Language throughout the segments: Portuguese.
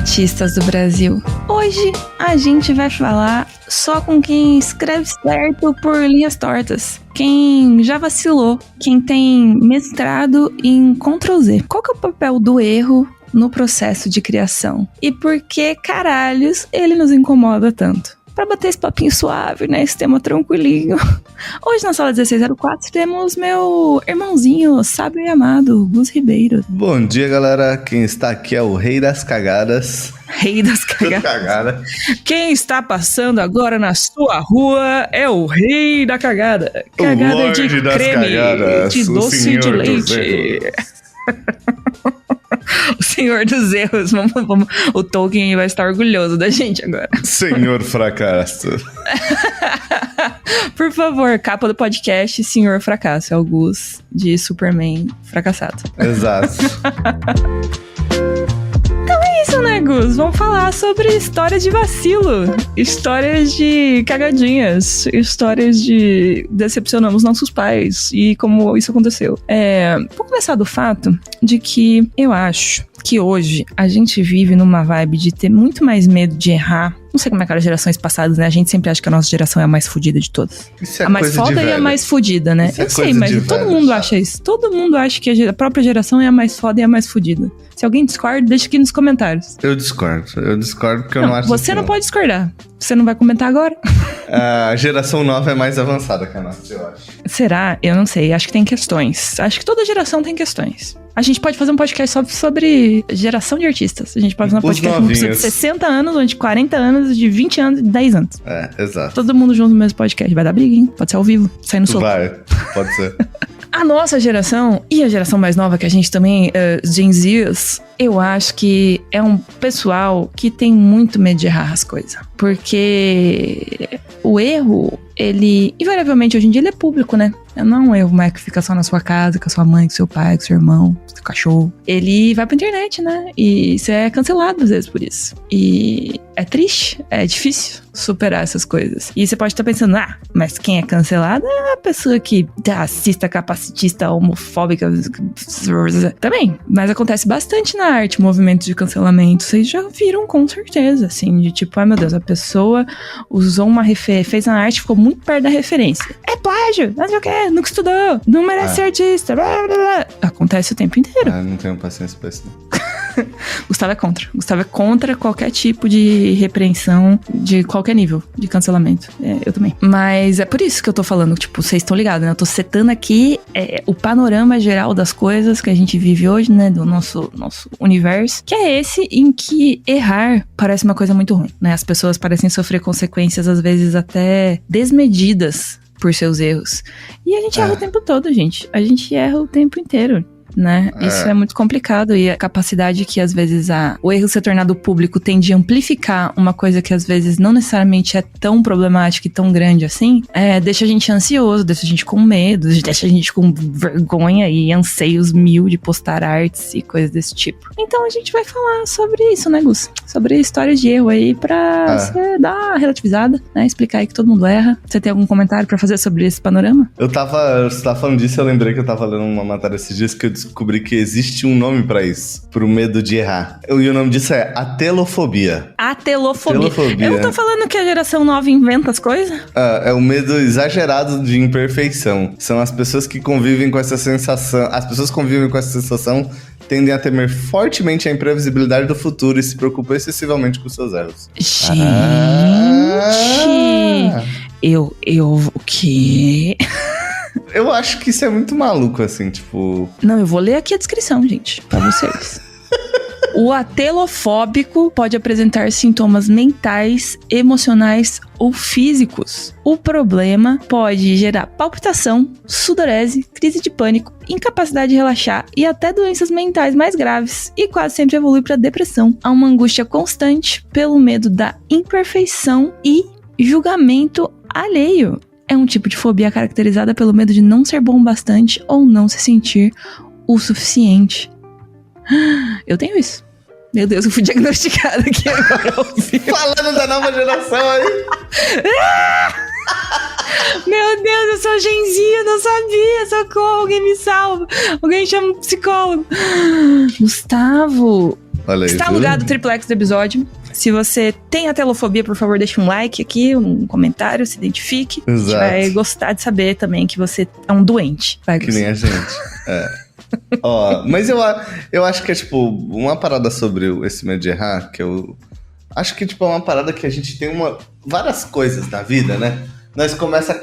artistas do Brasil. Hoje a gente vai falar só com quem escreve certo por linhas tortas. Quem já vacilou, quem tem mestrado em Ctrl+Z. Qual que é o papel do erro no processo de criação? E por que caralhos ele nos incomoda tanto? Pra bater esse papinho suave, né? Esse tema tranquilinho. Hoje na sala 1604 temos meu irmãozinho sábio e amado, Gus Ribeiro. Bom dia, galera. Quem está aqui é o Rei das Cagadas. Rei das Cagadas. Quem está passando agora na sua rua é o Rei da Cagada. Cagada de creme, cagadas, de doce de leite. O Senhor dos Erros. Vamos. O Tolkien vai estar orgulhoso da gente agora. Senhor Fracasso. Por favor, capa do podcast, Senhor Fracasso. É o Gus de Superman fracassado. Exato. Então é isso, né, Gus? Vamos falar sobre histórias de vacilo, histórias de cagadinhas, histórias de decepcionamos nossos pais e como isso aconteceu. Vou começar do fato de que eu acho que hoje a gente vive numa vibe de ter muito mais medo de errar. Não sei como é que eram as gerações passadas, né? A gente sempre acha que a nossa geração é a mais fodida de todas. Isso é a mais foda e a mais fodida, né? Eu sei, mas todo mundo acha isso. Todo mundo acha que a própria geração é a mais foda e a mais fodida. Se alguém discorda, deixa aqui nos comentários. Eu discordo porque eu não acho você não pode discordar. Você não vai comentar agora? A geração nova é mais avançada que a nossa, eu acho. Será? Eu não sei. Acho que tem questões. Acho que toda geração tem questões. A gente pode fazer um podcast só sobre geração de artistas. A gente pode fazer um podcast com pessoas de 60 anos, ou de 40 anos, de 20 anos, de 10 anos. Exato. Todo mundo junto no mesmo podcast. Vai dar briga, hein? Pode ser ao vivo, saindo soco. Vai, pode ser. A nossa geração, e a geração mais nova que a gente também, Gen Zs, eu acho que é um pessoal que tem muito medo de errar as coisas. Porque o erro, ele, invariavelmente, hoje em dia, ele é público, né? Não é um erro mais que fica só na sua casa, com a sua mãe, com seu pai, com seu irmão, com seu cachorro. Ele vai pra internet, né? E você é cancelado às vezes por isso. E é triste, é difícil superar essas coisas. E você pode estar pensando, mas quem é cancelado é a pessoa que é racista, capacitista, homofóbica. Também, mas acontece bastante na arte, movimentos de cancelamento. Vocês já viram com certeza, assim, de tipo, ai meu Deus, a pessoa usou uma fez uma arte, ficou muito perto da referência. É plágio, não sei o que, nunca estudou, não merece ser artista, blá, blá, blá. Acontece o tempo inteiro. Não tenho paciência pra isso, não. Gustavo é contra qualquer tipo de repreensão de qualquer nível de cancelamento. Eu também. Mas é por isso que eu tô falando, tipo, vocês estão ligados, né? Eu tô setando aqui o panorama geral das coisas que a gente vive hoje, né? Do nosso universo, que é esse em que errar parece uma coisa muito ruim, né? As pessoas parecem sofrer consequências, às vezes até desmedidas por seus erros. E a gente erra o tempo todo, gente. A gente erra o tempo inteiro, né? Isso é muito complicado, e a capacidade que às vezes o erro ser tornado público tende a amplificar uma coisa que às vezes não necessariamente é tão problemática e tão grande assim, deixa a gente ansioso, deixa a gente com medo, deixa a gente com vergonha e anseios mil de postar artes e coisas desse tipo. Então a gente vai falar sobre isso, né, Gus? Sobre histórias de erro aí pra você dar uma relativizada, né? Explicar aí que todo mundo erra. Você tem algum comentário pra fazer sobre esse panorama? Você tava falando disso, eu lembrei que eu tava lendo uma matéria esses dias que eu descobri que existe um nome pra isso, pro medo de errar. E o nome disso é atelofobia. Atelofobia. Eu não tô falando que a geração nova inventa as coisas? É o medo exagerado de imperfeição. São as pessoas que convivem com essa sensação. As pessoas que convivem com essa sensação tendem a temer fortemente a imprevisibilidade do futuro e se preocupam excessivamente com seus erros. Gente! O quê? Eu acho que isso é muito maluco, assim, tipo... Não, eu vou ler aqui a descrição, gente, pra vocês. O atelofóbico pode apresentar sintomas mentais, emocionais ou físicos. O problema pode gerar palpitação, sudorese, crise de pânico, incapacidade de relaxar e até doenças mentais mais graves, e quase sempre evolui para depressão. Há uma angústia constante pelo medo da imperfeição e julgamento alheio. É um tipo de fobia caracterizada pelo medo de não ser bom bastante ou não se sentir o suficiente. Eu tenho isso. Meu Deus, eu fui diagnosticada aqui agora. Falando da nova geração aí. Meu Deus, eu sou genzinha, não sabia. Socorro, alguém me salva. Alguém chama um psicólogo. Gustavo, Olha aí, Está viu? alugado o triplex do episódio. Se você tem a telofobia, por favor, deixe um like aqui, um comentário, se identifique. A gente Exato. vai gostar de saber também que você é um doente. Vai Que nem a gente. Ó, mas eu acho que é, tipo, uma parada sobre esse medo de errar, que eu acho que, tipo, é uma parada que a gente tem várias coisas na vida, né? Nós começa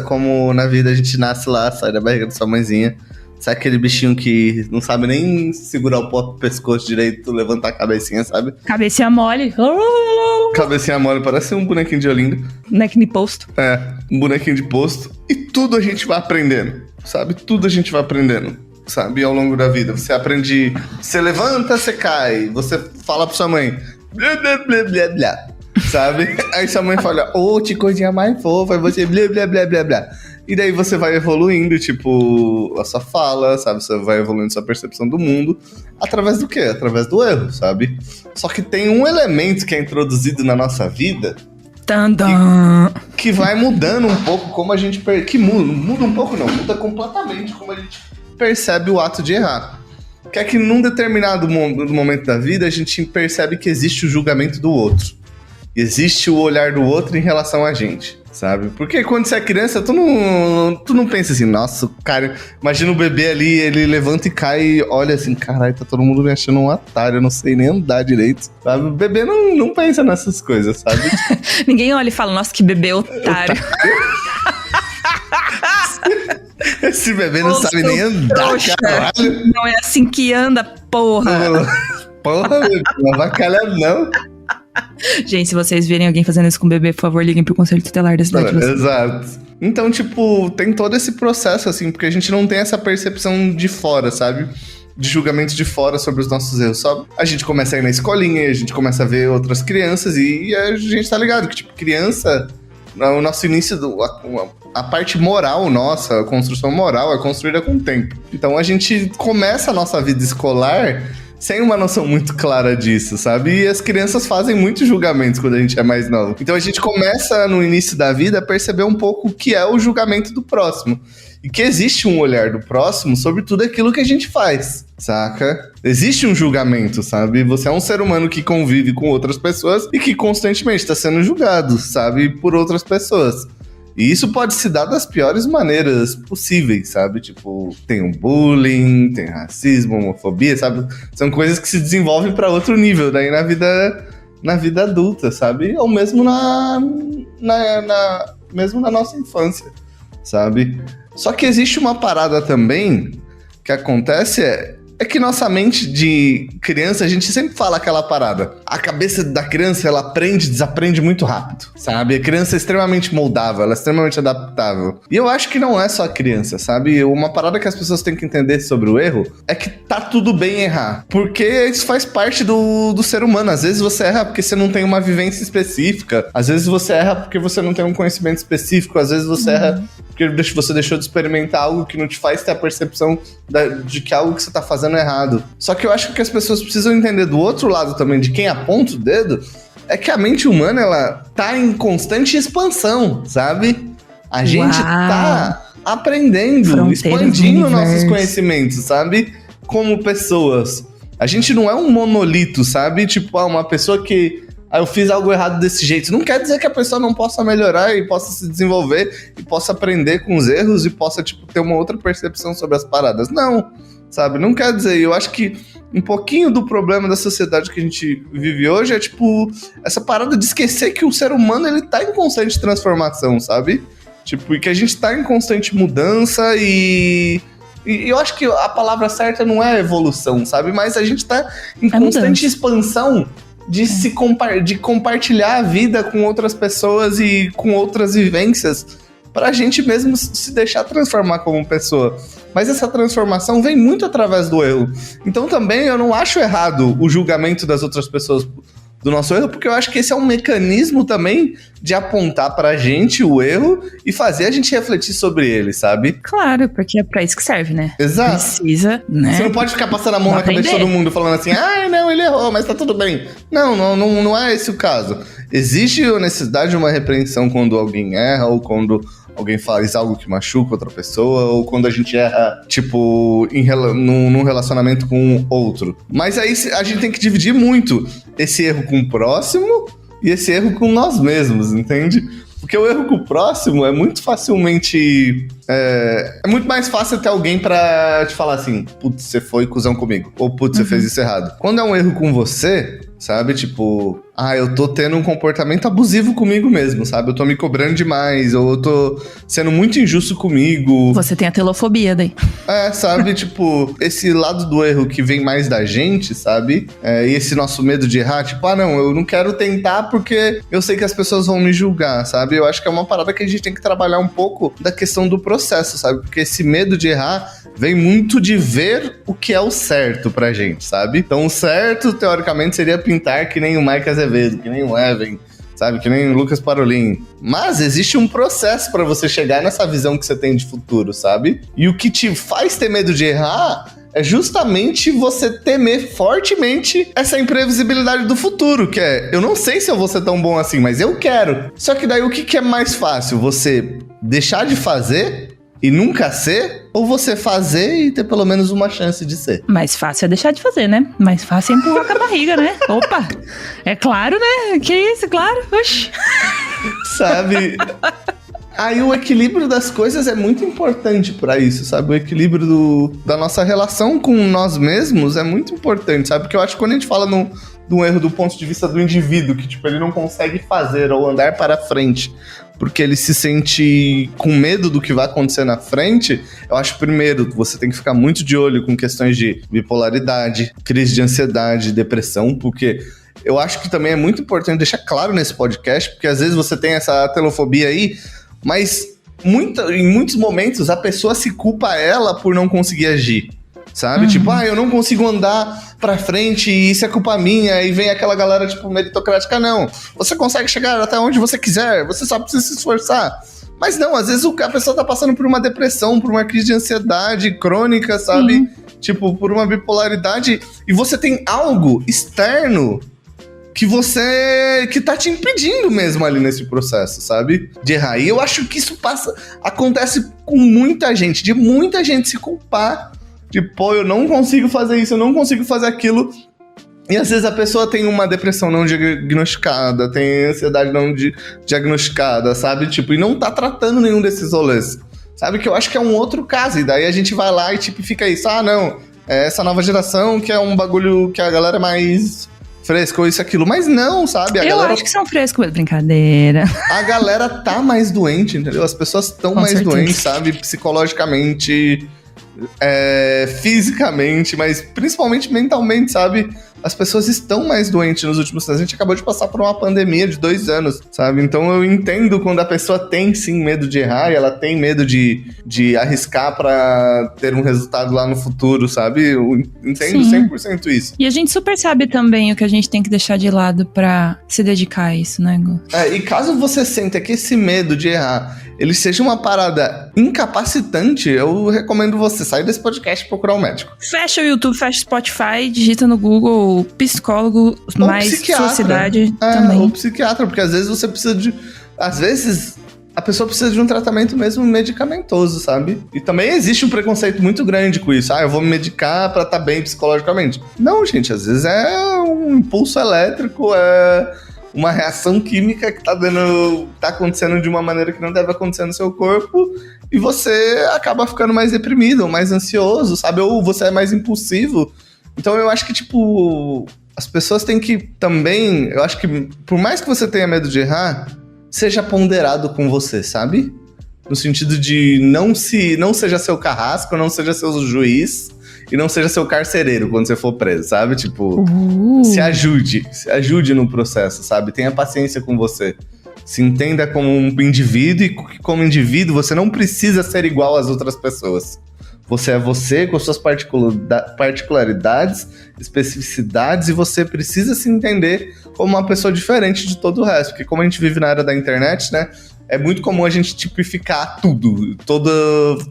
como na vida a gente nasce lá, sai da barriga da sua mãezinha, sai aquele bichinho que não sabe nem segurar o próprio pescoço direito, levantar a cabecinha, sabe? Cabecinha mole. Cabecinha mole, parece um bonequinho de Olinda. Neck de posto. Um bonequinho de posto. E tudo a gente vai aprendendo, sabe? Tudo a gente vai aprendendo, sabe? Ao longo da vida. Você aprende, você levanta, você cai, você fala pra sua mãe, blá, blá, blá, blá, blá, sabe? Aí sua mãe fala, que coisinha mais fofa, aí você blá, blá, blá, blá, blá. E daí você vai evoluindo, tipo, a sua fala, sabe? Você vai evoluindo sua percepção do mundo. Através do quê? Através do erro, sabe? Só que tem um elemento que é introduzido na nossa vida que vai mudando um pouco como a gente... Que muda um pouco não, muda completamente como a gente percebe o ato de errar. Que é que num determinado momento da vida a gente percebe que existe o julgamento do outro. Existe o olhar do outro em relação a gente, sabe? Porque quando você é criança, tu não pensa assim, nossa, cara, imagina o bebê ali, ele levanta e cai e olha assim, caralho, tá todo mundo me achando um otário, eu não sei nem andar direito, sabe? O bebê não pensa nessas coisas, sabe? Ninguém olha e fala, nossa, que bebê otário. Esse bebê não sabe nem andar, caralho. Não é assim que anda, porra. Porra, bebê, não avacalha não. Gente, se vocês virem alguém fazendo isso com o bebê, por favor, liguem pro conselho tutelar da cidade de vocês. Exato. Então, tipo, tem todo esse processo, assim, porque a gente não tem essa percepção de fora, sabe? De julgamento de fora sobre os nossos erros. Só a gente começa a ir na escolinha, a gente começa a ver outras crianças e a gente tá ligado que, tipo, criança, o nosso início, a parte moral nossa, a construção moral é construída com o tempo. Então a gente começa a nossa vida escolar sem uma noção muito clara disso, sabe? E as crianças fazem muitos julgamentos quando a gente é mais novo. Então a gente começa no início da vida a perceber um pouco o que é o julgamento do próximo. E que existe um olhar do próximo sobre tudo aquilo que a gente faz, saca? Existe um julgamento, sabe? Você é um ser humano que convive com outras pessoas e que constantemente está sendo julgado, sabe? Por outras pessoas. E isso pode se dar das piores maneiras possíveis, sabe? Tipo, tem um bullying, tem racismo, homofobia, sabe? São coisas que se desenvolvem para outro nível daí na vida adulta, sabe? Ou mesmo mesmo na nossa infância, sabe? Só que existe uma parada também que acontece é que nossa mente de criança, a gente sempre fala aquela parada. A cabeça da criança, ela aprende, desaprende muito rápido, sabe? A criança é extremamente moldável, ela é extremamente adaptável. E eu acho que não é só a criança, sabe? Uma parada que as pessoas têm que entender sobre o erro é que tá tudo bem errar. Porque isso faz parte do ser humano. Às vezes você erra porque você não tem uma vivência específica. Às vezes você erra porque você não tem um conhecimento específico. Às vezes você erra porque você deixou de experimentar algo que não te faz ter a percepção de que algo que você tá fazendo é errado. Só que eu acho que as pessoas precisam entender do outro lado também, de quem aponta o dedo, é que a mente humana, ela tá em constante expansão, sabe? A gente tá aprendendo, expandindo nossos conhecimentos, sabe? Como pessoas. A gente não é um monolito, sabe? Tipo, uma pessoa que... eu fiz algo errado desse jeito. Não quer dizer que a pessoa não possa melhorar e possa se desenvolver e possa aprender com os erros e possa, tipo, ter uma outra percepção sobre as paradas. Não, sabe? Não quer dizer. Eu acho que um pouquinho do problema da sociedade que a gente vive hoje é, tipo, essa parada de esquecer que o ser humano, ele tá em constante transformação, sabe? Tipo, e que a gente tá em constante mudança e eu acho que a palavra certa não é evolução, sabe? Mas a gente tá em constante expansão de compartilhar a vida com outras pessoas e com outras vivências pra gente mesmo se deixar transformar como pessoa. Mas essa transformação vem muito através do erro. Então também eu não acho errado o julgamento das outras pessoas do nosso erro, porque eu acho que esse é um mecanismo também de apontar pra gente o erro e fazer a gente refletir sobre ele, sabe? Claro, porque é pra isso que serve, né? Exato. Precisa, né? Você não pode ficar passando a mão na cabeça de todo mundo falando assim, não, ele errou, mas tá tudo bem. Não é esse o caso. Existe a necessidade de uma repreensão quando alguém erra ou quando alguém faz algo que machuca outra pessoa, ou quando a gente erra, tipo, num relacionamento com outro. Mas aí a gente tem que dividir muito esse erro com o próximo e esse erro com nós mesmos, entende? Porque o erro com o próximo é muito facilmente... É muito mais fácil ter alguém pra te falar assim, putz, você foi cuzão comigo. Ou putz, você fez isso errado. Quando é um erro com você, sabe? Tipo, eu tô tendo um comportamento abusivo comigo mesmo, sabe? Eu tô me cobrando demais, ou eu tô sendo muito injusto comigo. Você tem a telofobia daí. Sabe? Tipo, esse lado do erro que vem mais da gente, sabe? E esse nosso medo de errar, tipo, não, eu não quero tentar porque eu sei que as pessoas vão me julgar, sabe? Eu acho que é uma parada que a gente tem que trabalhar um pouco da questão do processo, sabe? Porque esse medo de errar vem muito de ver o que é o certo pra gente, sabe? Então o certo, teoricamente, seria pintar que nem o Mike Azevedo, que nem o Evan, sabe? Que nem o Lucas Parolin. Mas existe um processo pra você chegar nessa visão que você tem de futuro, sabe? E o que te faz ter medo de errar é justamente você temer fortemente essa imprevisibilidade do futuro, que eu não sei se eu vou ser tão bom assim, mas eu quero. Só que daí o que é mais fácil? Você deixar de fazer e nunca ser, ou você fazer e ter pelo menos uma chance de ser? Mais fácil é deixar de fazer, né? Mais fácil é empurrar com a barriga, né? Opa! É claro, né? Que isso, claro. Oxi. Sabe? Aí o equilíbrio das coisas é muito importante pra isso, sabe? O equilíbrio da nossa relação com nós mesmos é muito importante, sabe? Porque eu acho que quando a gente fala de um erro do ponto de vista do indivíduo, que tipo, ele não consegue fazer ou andar para frente porque ele se sente com medo do que vai acontecer na frente, eu acho, primeiro, você tem que ficar muito de olho com questões de bipolaridade, crise de ansiedade, depressão, porque eu acho que também é muito importante deixar claro nesse podcast, porque às vezes você tem essa telofobia aí, mas em muitos momentos a pessoa se culpa ela por não conseguir agir. Sabe? Tipo, eu não consigo andar pra frente e isso é culpa minha. E vem aquela galera, tipo, meritocrática. Não, você consegue chegar até onde você quiser, você só precisa se esforçar. Mas não, às vezes a pessoa tá passando por uma depressão, por uma crise de ansiedade crônica, sabe? Tipo, por uma bipolaridade. E você tem algo externo que tá te impedindo mesmo ali nesse processo, sabe? De errar. E eu acho que isso acontece com muita gente, de muita gente se culpar. Tipo, eu não consigo fazer isso, eu não consigo fazer aquilo. E às vezes a pessoa tem uma depressão não diagnosticada, tem ansiedade não diagnosticada, sabe? Tipo, e não tá tratando nenhum desses rolês. Sabe? Que eu acho que é um outro caso. E daí a gente vai lá e tipo, fica isso. Não, é essa nova geração que é um bagulho que a galera é mais fresca ou isso, aquilo. Mas não, sabe? Eu acho que são frescos, brincadeira. A galera tá mais doente, entendeu? As pessoas estão mais doentes, sabe? Psicologicamente... fisicamente, mas principalmente mentalmente, sabe? As pessoas estão mais doentes nos últimos anos. A gente acabou de passar por uma pandemia de 2 anos, sabe? Então eu entendo quando a pessoa tem sim medo de errar e ela tem medo de arriscar pra ter um resultado lá no futuro, sabe? Eu entendo 100% isso. E a gente super sabe também o que a gente tem que deixar de lado pra se dedicar a isso, né, Gu? E caso você sinta que esse medo de errar ele seja uma parada incapacitante, eu recomendo você sair desse podcast e procurar um médico. Fecha o YouTube, fecha o Spotify, digita no Google psicólogo, ou mais sua cidade também. Ou psiquiatra, porque às vezes você precisa de... Às vezes a pessoa precisa de um tratamento mesmo medicamentoso, sabe? E também existe um preconceito muito grande com isso. Eu vou me medicar pra estar bem psicologicamente. Não, gente, às vezes é um impulso elétrico, uma reação química que tá acontecendo de uma maneira que não deve acontecer no seu corpo e você acaba ficando mais deprimido, mais ansioso, sabe? Ou você é mais impulsivo. Então eu acho que, tipo, as pessoas têm que também... Eu acho que por mais que você tenha medo de errar, seja ponderado com você, sabe? No sentido de não seja seu carrasco, não seja seu juiz... E não seja seu carcereiro quando você for preso, sabe? Tipo, se ajude no processo, sabe? Tenha paciência com você. Se entenda como um indivíduo e como indivíduo você não precisa ser igual às outras pessoas. Você é você com suas particularidades, especificidades e você precisa se entender como uma pessoa diferente de todo o resto. Porque como a gente vive na era da internet, né? É muito comum a gente tipificar tudo,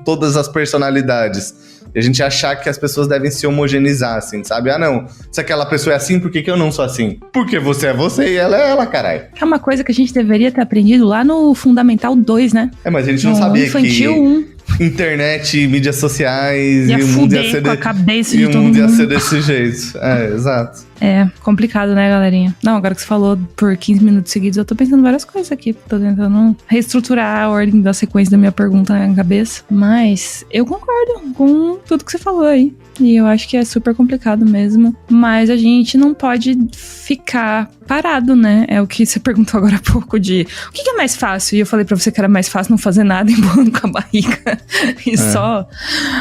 todas as personalidades. E a gente achar que as pessoas devem se homogeneizar, assim, sabe? Ah, não, se aquela pessoa é assim, por que eu não sou assim? Porque você é você e ela é ela, caralho. É uma coisa que a gente deveria ter aprendido lá no Fundamental 2, né? Mas a gente não sabia Infantil que 1. internet, mídias sociais Ia e o mundo ia ser com a cabeça de todo mundo ia mundo. ser desse jeito. Exato. É, complicado, né, galerinha? Não, agora que você falou por 15 minutos seguidos, eu tô pensando várias coisas aqui. Tô tentando reestruturar a ordem da sequência da minha pergunta na cabeça. Mas eu concordo com tudo que você falou aí. E eu acho que é super complicado mesmo. Mas a gente não pode ficar parado, né? É o que você perguntou agora há pouco de o que é mais fácil? E eu falei pra você que era mais fácil não fazer nada, empurrando com a barriga e só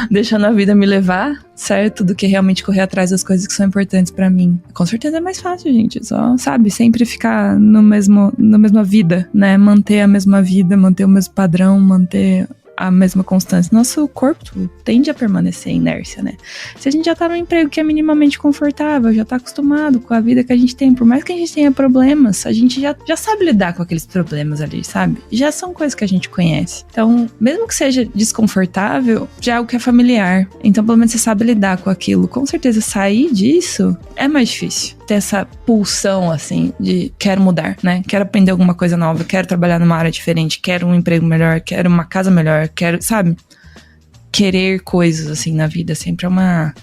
deixando a vida me levar, certo? Do que realmente correr atrás das coisas que são importantes pra mim. Com certeza é mais fácil, gente. Só, sabe, sempre ficar na mesma vida, né? Manter a mesma vida, manter o mesmo padrão, manter a mesma constância. Nosso corpo tende a permanecer em inércia, né? Se a gente já tá num emprego que é minimamente confortável, já tá acostumado com a vida que a gente tem, por mais que a gente tenha problemas, a gente já sabe lidar com aqueles problemas ali, sabe? Já são coisas que a gente conhece. Então, mesmo que seja desconfortável, já é algo que é familiar. Então, pelo menos você sabe lidar com aquilo. Com certeza, sair disso é mais difícil. Ter essa pulsão, assim, de quero mudar, né? Quero aprender alguma coisa nova, quero trabalhar numa área diferente, quero um emprego melhor, quero uma casa melhor, quero, sabe? Querer coisas, assim, na vida sempre é uma...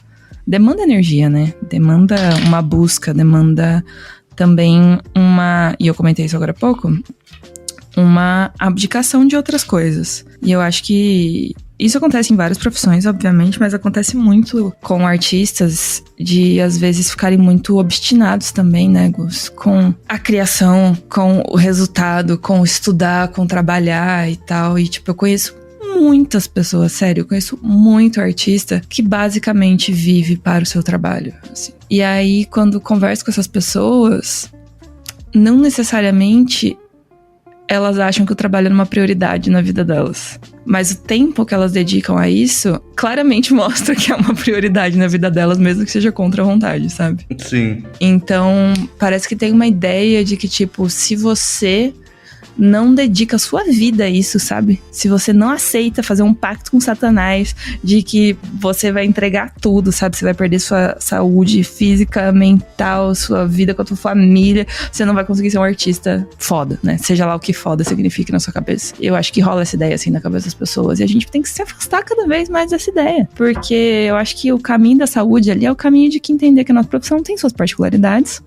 Demanda energia, né? Demanda uma busca, demanda também uma... E eu comentei isso agora há pouco. Uma abdicação de outras coisas. E eu acho que... Isso acontece em várias profissões, obviamente, mas acontece muito com artistas de, às vezes, ficarem muito obstinados também, né, Gus? Com a criação, com o resultado, com estudar, com trabalhar e tal. E, tipo, eu conheço muitas pessoas, sério, eu conheço muito artista que basicamente vive para o seu trabalho, assim. E aí, quando converso com essas pessoas, não necessariamente elas acham que o trabalho é uma prioridade na vida delas. Mas o tempo que elas dedicam a isso claramente mostra que é uma prioridade na vida delas, mesmo que seja contra a vontade, sabe? Sim. Então, parece que tem uma ideia de que, tipo, se você não dedica a sua vida a isso, sabe? Se você não aceita fazer um pacto com Satanás de que você vai entregar tudo, sabe? Você vai perder sua saúde física, mental, sua vida com a tua família, você não vai conseguir ser um artista foda, né? Seja lá o que foda signifique na sua cabeça. Eu acho que rola essa ideia, assim, na cabeça das pessoas. E a gente tem que se afastar cada vez mais dessa ideia. Porque eu acho que o caminho da saúde ali é o caminho de que entender que a nossa profissão tem suas particularidades,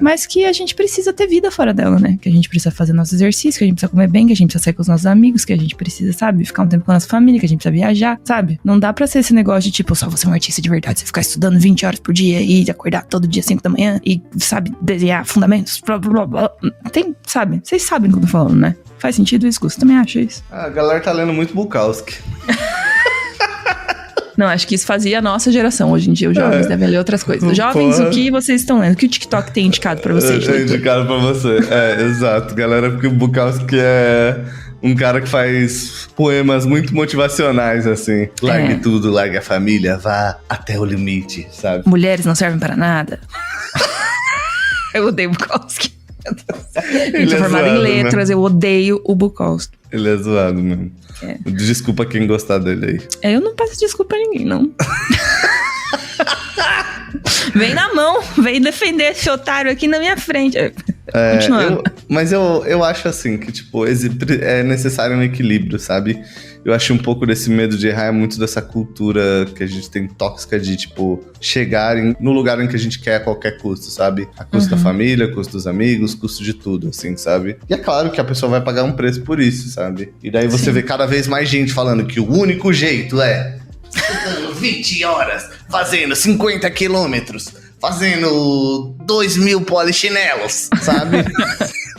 mas que a gente precisa ter vida fora dela, né? Que a gente precisa fazer nossos exercícios, que a gente precisa comer bem, que a gente precisa sair com os nossos amigos, que a gente precisa, sabe, ficar um tempo com a nossa família, que a gente precisa viajar, sabe? Não dá pra ser esse negócio de, tipo, só você é um artista de verdade, você ficar estudando 20 horas por dia e acordar todo dia 5 da manhã e, sabe, desenhar fundamentos, blá, blá, blá. Tem, sabe? Vocês sabem o que eu tô falando, né? Faz sentido isso, Gus? Também acha isso? A galera tá lendo muito Bukowski. Não, acho que isso fazia a nossa geração. Hoje em dia, os jovens devem ler outras coisas. Jovens, o que vocês estão lendo? O que o TikTok tem indicado pra vocês? Tem indicado pra você. Exato. Galera, porque o Bukowski é um cara que faz poemas muito motivacionais, assim. Largue tudo, largue a família, vá até o limite, sabe? Mulheres não servem para nada. Eu odeio Bukowski. Ele é formado em letras, eu odeio o Bukowski. Ele é zoado mesmo. Desculpa quem gostar dele aí. Eu não peço desculpa a ninguém, não. Vem na mão, vem defender esse otário aqui na minha frente. Continuando. Mas eu acho assim, que tipo, é necessário um equilíbrio, sabe? Eu acho um pouco desse medo de errar, é muito dessa cultura que a gente tem tóxica de, tipo, chegar no lugar em que a gente quer a qualquer custo, sabe? A custo da família, a custo dos amigos, custo de tudo, assim, sabe? E é claro que a pessoa vai pagar um preço por isso, sabe? E daí você vê cada vez mais gente falando que o único jeito é 20 horas fazendo 50 quilômetros, fazendo 2.000 polichinelos, sabe?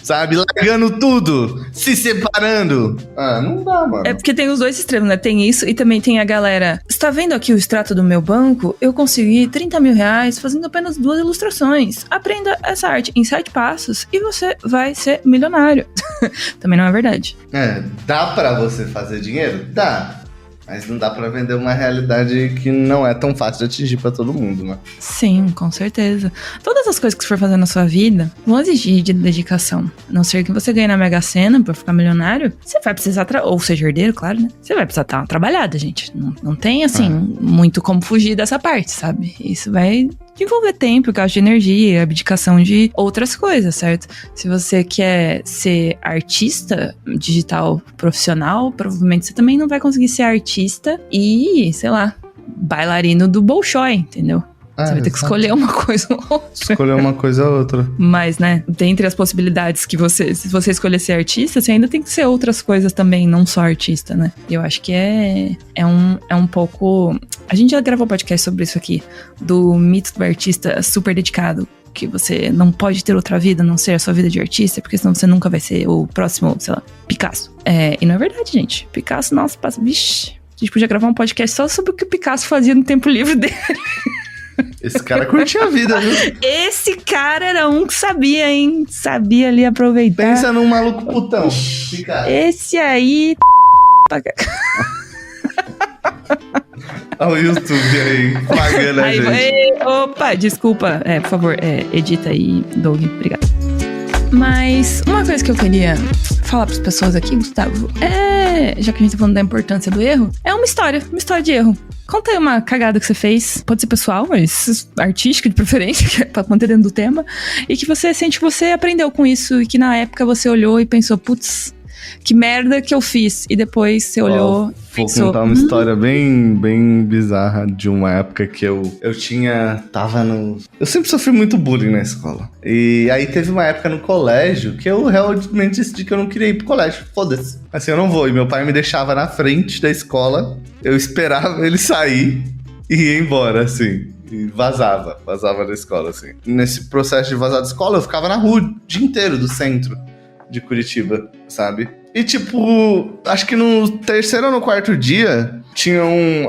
Sabe? Largando tudo, se separando. Não dá, mano. É porque tem os dois extremos, né? Tem isso e também tem a galera. Você tá vendo aqui o extrato do meu banco? Eu consegui 30 mil reais fazendo apenas 2 ilustrações. Aprenda essa arte em 7 passos e você vai ser milionário. Também não é verdade. Dá pra você fazer dinheiro? Dá. Mas não dá pra vender uma realidade que não é tão fácil de atingir pra todo mundo, né? Sim, com certeza. Todas as coisas que você for fazer na sua vida vão exigir de dedicação. A não ser que você ganhe na Mega Sena pra ficar milionário, você vai precisar, ou seja, herdeiro, claro, né? Você vai precisar estar uma trabalhada, gente. Não tem, assim, muito como fugir dessa parte, sabe? Isso vai envolver tempo, gasto de energia, abdicação de outras coisas, certo? Se você quer ser artista digital profissional, provavelmente você também não vai conseguir ser artista e, sei lá, bailarino do Bolshoi, entendeu? Você vai ter que escolher uma coisa ou outra. Escolher uma coisa ou outra. Mas, né, dentre as possibilidades que se você escolher ser artista, você ainda tem que ser outras coisas também, não só artista, né? Eu acho que é um pouco... A gente já gravou um podcast sobre isso aqui, do mito do artista super dedicado, que você não pode ter outra vida a não ser a sua vida de artista, porque senão você nunca vai ser o próximo, sei lá, Picasso. E não é verdade, gente. Picasso, nossa, vixe, a gente podia gravar um podcast só sobre o que o Picasso fazia no tempo livre dele. Esse cara curtia a vida, viu? Esse cara era um que sabia, hein? Sabia ali aproveitar. Pensa num maluco putão. Esse aí... Olha o YouTube aí, pagando a gente. Opa, desculpa. Por favor, edita aí, Doug. Obrigada. Mas uma coisa que eu queria falar para as pessoas aqui, Gustavo, já que a gente tá falando da importância do erro, é uma história de erro. Conta aí uma cagada que você fez, pode ser pessoal, mas artística de preferência, que é pra manter dentro do tema, e que você sente que você aprendeu com isso, e que na época você olhou e pensou, putz, que merda que eu fiz. E depois você olhou... Vou contar uma história bem, bem bizarra de uma época que eu tava no... Eu sempre sofri muito bullying na escola. E aí teve uma época no colégio que eu realmente decidi que eu não queria ir pro colégio. Foda-se. Assim, eu não vou. E meu pai me deixava na frente da escola. Eu esperava ele sair e ia embora, assim. E vazava da escola, assim. Nesse processo de vazar da escola, eu ficava na rua o dia inteiro do centro de Curitiba, sabe? E tipo, acho que no terceiro ou no quarto dia, tinha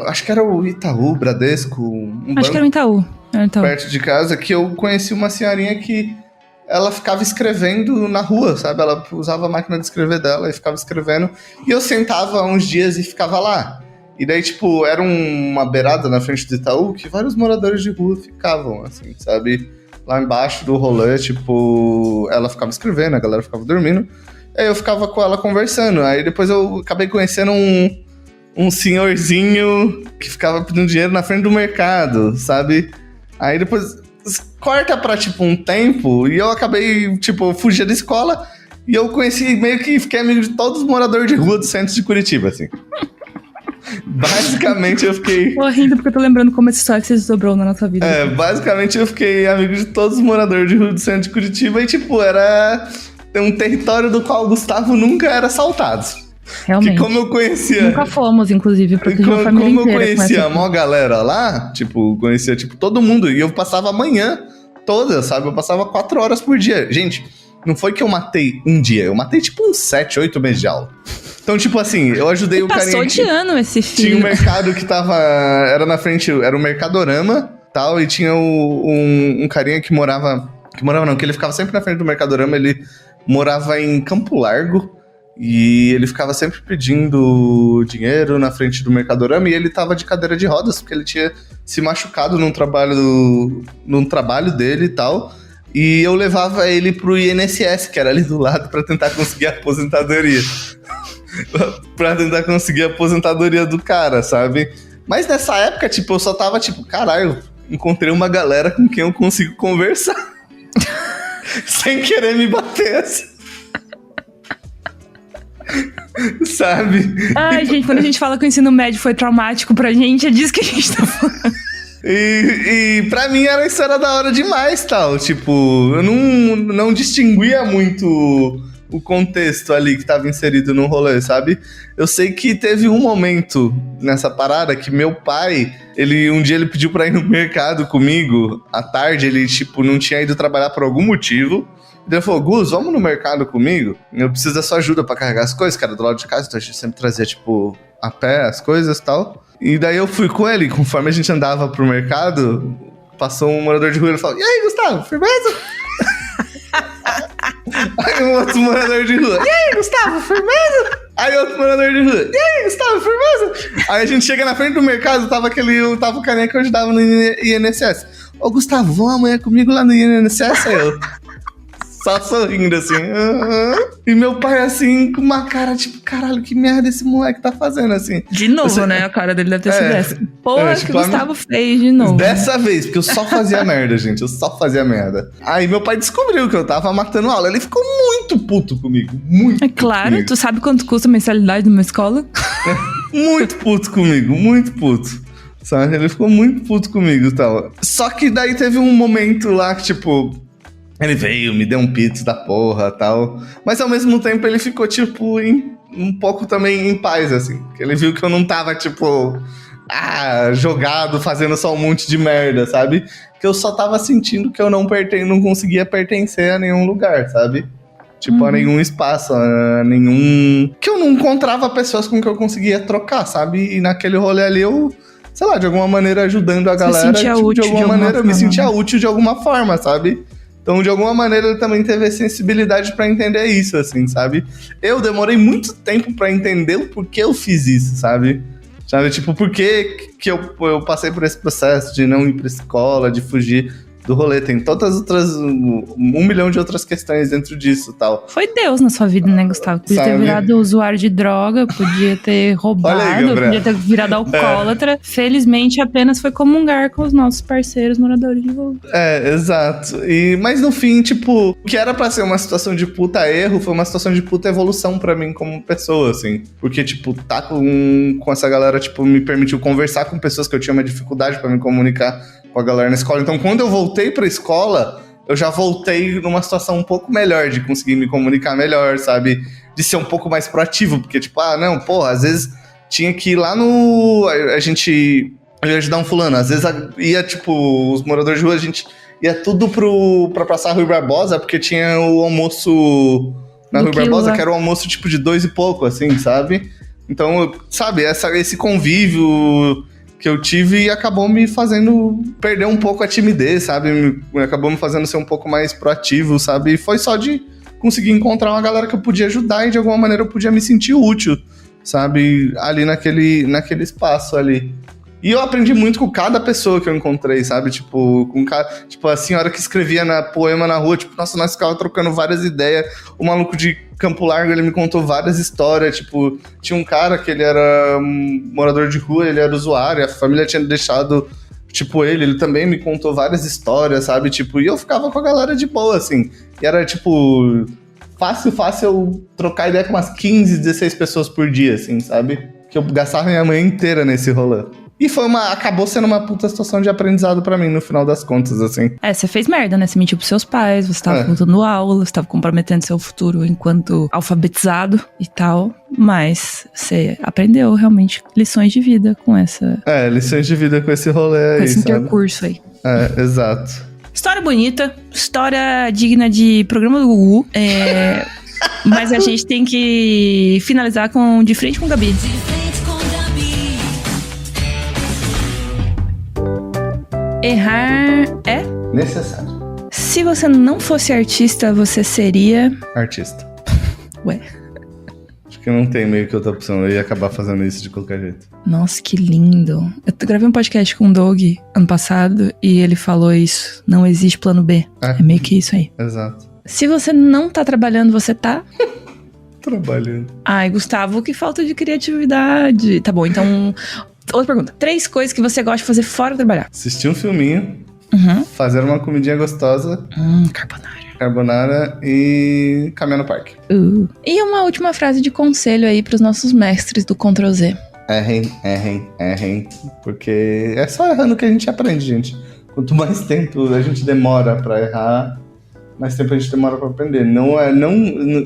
acho que era o Itaú, Bradesco, acho que era o Itaú. Perto de casa, que eu conheci uma senhorinha que ela ficava escrevendo na rua, sabe? Ela usava a máquina de escrever dela e ficava escrevendo. E eu sentava uns dias e ficava lá. E daí, tipo, era uma beirada na frente do Itaú que vários moradores de rua ficavam, assim, sabe? Lá embaixo do rolê, tipo, ela ficava escrevendo, a galera ficava dormindo. Aí eu ficava com ela conversando. Aí depois eu acabei conhecendo um senhorzinho que ficava pedindo dinheiro na frente do mercado, sabe? Aí depois corta pra, tipo, um tempo e eu acabei, tipo, fugia da escola e eu conheci, meio que fiquei amigo de todos os moradores de rua do centro de Curitiba, assim. Basicamente eu fiquei... Tô rindo porque eu tô lembrando como essa história se desdobrou na nossa vida. Basicamente eu fiquei amigo de todos os moradores de rua do centro de Curitiba e, tipo, era um território do qual o Gustavo nunca era assaltado. Realmente. Que como eu conhecia... Nunca fomos, inclusive, porque uma família como inteira. Como eu conhecia a maior galera lá, tipo, conhecia, tipo, todo mundo. E eu passava a manhã toda, sabe? Eu passava 4 horas por dia. Gente, não foi que eu matei um dia. Eu matei, tipo, uns 7, 8 meses de aula. Então, tipo assim, eu ajudei o carinha... Passou de ano esse filho. Tinha um mercado que tava... Era na frente... Era o Mercadorama, tal. E tinha um carinha que morava... Que ele ficava sempre na frente do Mercadorama. Ele morava em Campo Largo. E ele ficava sempre pedindo dinheiro na frente do Mercadorama. E ele tava de cadeira de rodas, porque ele tinha se machucado num trabalho dele e tal. E eu levava ele pro INSS, que era ali do lado, pra tentar conseguir a aposentadoria. Pra tentar conseguir a aposentadoria do cara, sabe? Mas nessa época, tipo, eu só tava tipo, caralho, encontrei uma galera com quem eu consigo conversar. Sem querer me bater, assim. Sabe? Ai, gente, quando a gente fala que o ensino médio foi traumático pra gente, é disso que a gente tá falando. E pra mim era isso, era da hora demais, tal. Tipo, eu não distinguia muito o contexto ali que tava inserido no rolê, sabe? Eu sei que teve um momento nessa parada que meu pai, um dia ele pediu pra ir no mercado comigo, à tarde ele, tipo, não tinha ido trabalhar por algum motivo. Ele falou, Gus, vamos no mercado comigo? Eu preciso da sua ajuda pra carregar as coisas, que era do lado de casa, então a gente sempre trazia, tipo, a pé as coisas e tal. E daí eu fui com ele, conforme a gente andava pro mercado, passou um morador de rua e ele falou, e aí, Gustavo, firmeza? Aí um outro morador de rua, e aí, Gustavo, firmeza? Aí outro morador de rua, e aí, Gustavo, firmeza? Aí a gente chega na frente do mercado, tava o carinha que eu ajudava no INSS. Ô, Gustavo, vamos amanhã comigo lá no INSS? Aí eu... Só sorrindo, assim. E meu pai, assim, com uma cara, tipo, caralho, que merda esse moleque tá fazendo, assim. De novo, né? A cara dele deve ter sido essa. Porra, tipo, que o Gustavo fez de novo. Dessa vez, porque eu só fazia merda, gente. Eu só fazia merda. Aí meu pai descobriu que eu tava matando aula. Ele ficou muito puto comigo. Muito. É claro, comigo. Tu sabe quanto custa a mensalidade numa escola? Muito puto comigo, muito puto. Sabe? Ele ficou muito puto comigo e tal. Só que daí teve um momento lá que, tipo... Ele veio, me deu um pizza da porra e tal. Mas ao mesmo tempo ele ficou, tipo, um pouco também em paz, assim. Porque ele viu que eu não tava, tipo, jogado, fazendo só um monte de merda, sabe? Que eu só tava sentindo que eu não conseguia pertencer a nenhum lugar, sabe? Tipo, a nenhum espaço, a nenhum... Que eu não encontrava pessoas com que eu conseguia trocar, sabe? E naquele rolê ali eu... Sei lá, de alguma maneira ajudando a galera. Tipo, de alguma maneira eu me sentia útil de alguma forma, sabe? Então, de alguma maneira, ele também teve a sensibilidade pra entender isso, assim, sabe? Eu demorei muito tempo pra entender o porquê eu fiz isso, sabe? Tipo, por que eu passei por esse processo de não ir pra escola, de fugir do rolê. Tem todas outras... 1 milhão de outras questões dentro disso e tal. Foi Deus na sua vida, né, Gustavo? Podia ter virado usuário de droga, podia ter roubado, aí, podia ter virado alcoólatra. Felizmente, apenas foi comungar com os nossos parceiros moradores de rua. Exato. Mas no fim, tipo, o que era pra ser uma situação de puta erro foi uma situação de puta evolução pra mim como pessoa, assim. Porque, tipo, tá com essa galera, tipo, me permitiu conversar com pessoas que eu tinha uma dificuldade pra me comunicar com a galera na escola. Então, quando eu voltei pra escola, eu já voltei numa situação um pouco melhor, de conseguir me comunicar melhor, sabe? De ser um pouco mais proativo, porque, tipo, às vezes tinha que ir lá no... Eu ia ajudar um fulano, às vezes ia, tipo, os moradores de rua, a gente ia tudo pra Praça Rui Barbosa, porque tinha o almoço na Rui Barbosa, que era um almoço, tipo, de 2 e pouco, assim, sabe? Então, sabe, esse convívio que eu tive acabou me fazendo perder um pouco a timidez, sabe? Acabou me fazendo ser um pouco mais proativo, sabe? E foi só de conseguir encontrar uma galera que eu podia ajudar e de alguma maneira eu podia me sentir útil, sabe? Ali naquele espaço ali. E eu aprendi muito com cada pessoa que eu encontrei, sabe? Tipo, a senhora que escrevia poema na rua, tipo, nossa, nós ficávamos trocando várias ideias. O maluco de Campo Largo, ele me contou várias histórias, tipo, tinha um cara que ele era morador de rua, ele era usuário, a família tinha deixado, tipo, ele também me contou várias histórias, sabe? Tipo, e eu ficava com a galera de boa, assim. E era, tipo, fácil eu trocar ideia com umas 15, 16 pessoas por dia, assim, sabe? Que eu gastava minha manhã inteira nesse rolê. E acabou sendo uma puta situação de aprendizado pra mim, no final das contas, assim. Você fez merda, né? Você mentiu pros seus pais, você tava faltando aula, você tava comprometendo seu futuro enquanto alfabetizado e tal. Mas você aprendeu, realmente, lições de vida com essa... lições de vida com esse rolê aí, com esse sabe? intercurso aí. Exato. História bonita, história digna de programa do Gugu. Mas a gente tem que finalizar com De Frente com Gabi. Errar é necessário. Se você não fosse artista, você seria... artista. Ué. Acho que não tem meio que outra opção. Eu ia acabar fazendo isso de qualquer jeito. Nossa, que lindo. Eu gravei um podcast com o Doug ano passado e ele falou isso. Não existe plano B. É meio que isso aí. Exato. Se você não tá trabalhando, você tá... trabalhando. Ai, Gustavo, que falta de criatividade. Tá bom, então... Outra pergunta. 3 coisas que você gosta de fazer fora de trabalhar. Assistir um filminho. Fazer uma comidinha gostosa. Carbonara e caminhar no parque. E uma última frase de conselho aí pros nossos mestres do Ctrl Z. Errem. Porque é só errando que a gente aprende, gente. Quanto mais tempo a gente demora pra errar, mais tempo a gente demora pra aprender.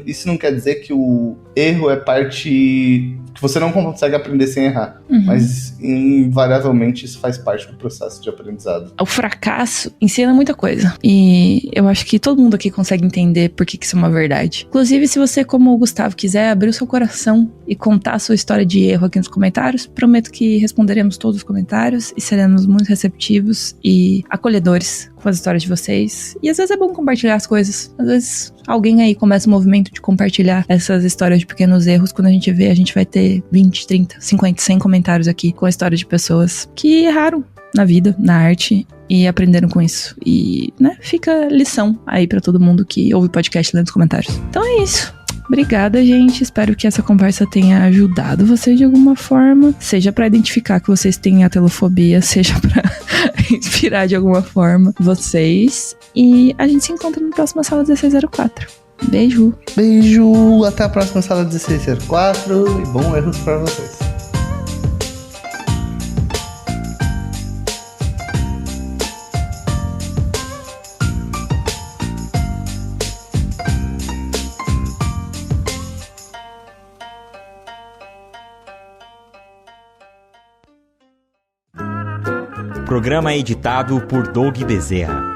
Isso não quer dizer que o erro é parte... que você não consegue aprender sem errar. Mas, invariavelmente, isso faz parte do processo de aprendizado. O fracasso ensina muita coisa. E eu acho que todo mundo aqui consegue entender por que isso é uma verdade. Inclusive, se você, como o Gustavo, quiser abrir o seu coração e contar a sua história de erro aqui nos comentários, prometo que responderemos todos os comentários e seremos muito receptivos e acolhedores com as histórias de vocês. E às vezes é bom compartilhar as coisas. Às vezes alguém aí começa um movimento de compartilhar essas histórias de pequenos erros. Quando a gente vê, a gente vai ter 20, 30, 50, 100 comentários aqui com a história de pessoas que erraram na vida, na arte, e aprenderam com isso. E, né, fica lição aí pra todo mundo que ouve o podcast lendo os comentários. Então é isso. Obrigada, gente. Espero que essa conversa tenha ajudado vocês de alguma forma. Seja pra identificar que vocês têm atelofobia, seja pra inspirar de alguma forma vocês. E a gente se encontra na próxima sala 1604. Beijo. Beijo. Até a próxima sala 1604 e bons erros pra vocês. Programa editado por Doug Bezerra.